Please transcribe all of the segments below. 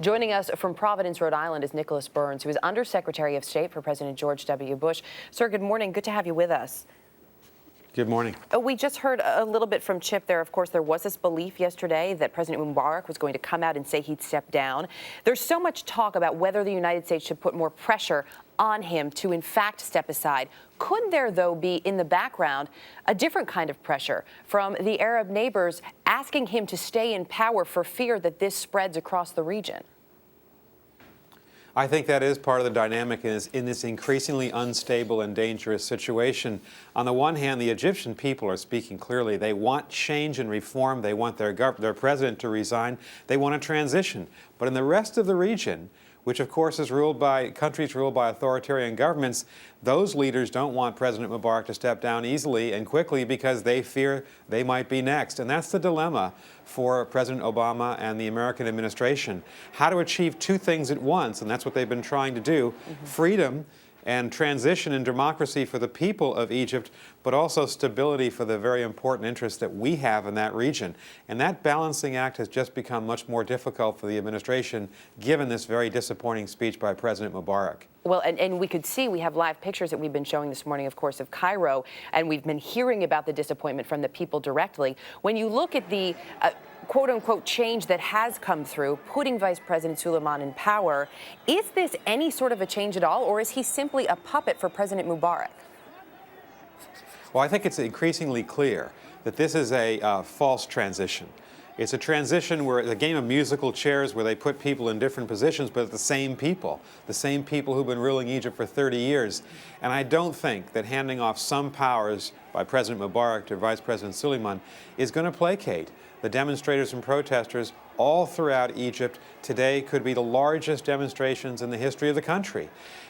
Joining us from Providence, Rhode Island is Nicholas Burns, who is Undersecretary of State for President George W. Bush. Sir, good morning. Good to have you with us. Good morning. We just heard a little bit from Chip there. Of course, there was this belief yesterday that President Mubarak was going to come out and say he'd step down. There's so much talk about whether the United States should put more pressure on him to, in fact, step aside. Could there, though, be in the background a different kind of pressure from the Arab neighbors asking him to stay in power for fear that this spreads across the region? I think that is part of the dynamic in this increasingly unstable and dangerous situation. On the one hand, the Egyptian people are speaking clearly. They want change and reform. They want their president to resign. They want a transition. But in the rest of the region, which of course is ruled by countries ruled by authoritarian governments, those leaders don't want President Mubarak to step down easily and quickly because they fear they might be next. And that's the dilemma for President Obama and the American administration. How to achieve two things at once, and that's what they've been trying to do. Freedom and transition and democracy for the people of Egypt, but also stability for the very important interests that we have in that region. And that balancing act has just become much more difficult for the administration, given this very disappointing speech by President Mubarak. Well, and we could see, we have live pictures that we've been showing this morning, of course, of Cairo, and we've been hearing about the disappointment from the people directly. When you look at the quote-unquote change that has come through, putting Vice President Suleiman in power, is this any sort of a change at all, or is he simply a puppet for President Mubarak? Well, I think it's increasingly clear that this is a false transition. It's a transition where it's a game of musical chairs where they put people in different positions, but the same people who've been ruling Egypt for 30 years. And I don't think that handing off some powers by President Mubarak to Vice President Suleiman is going to placate the demonstrators and protesters all throughout Egypt. Today could be the largest demonstrations in the history of the country.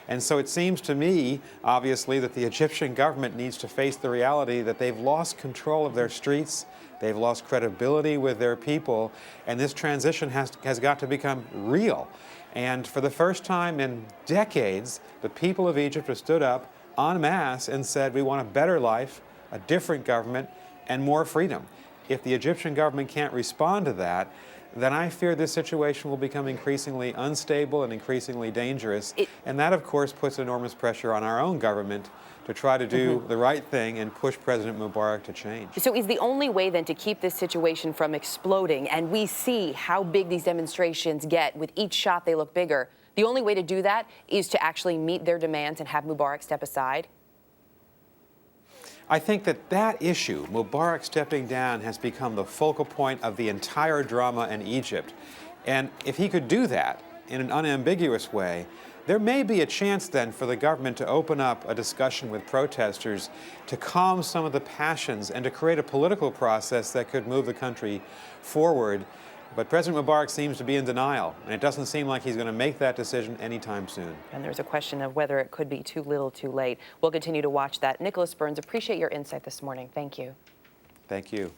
And so it seems to me, obviously, that the Egyptian government needs to face the reality that they've lost control of their streets, they've lost credibility with their people, and this transition has got to become real. And for the first time in decades, the people of Egypt have stood up en masse and said, we want a better life, a different government, and more freedom. If the Egyptian government can't respond to that, then I fear this situation will become increasingly unstable and increasingly dangerous. And that, of course, puts enormous pressure on our own government to try to do the right thing and push President Mubarak to change. So is the only way then to keep this situation from exploding, and we see how big these demonstrations get, with each shot they look bigger, the only way to do that is to actually meet their demands and have Mubarak step aside? I think that issue, Mubarak stepping down, has become the focal point of the entire drama in Egypt. And if he could do that in an unambiguous way, there may be a chance then for the government to open up a discussion with protesters to calm some of the passions and to create a political process that could move the country forward. But President Mubarak seems to be in denial, and it doesn't seem like he's going to make that decision anytime soon. And there's a question of whether it could be too little, too late. We'll continue to watch that. Nicholas Burns, appreciate your insight this morning. Thank you. Thank you.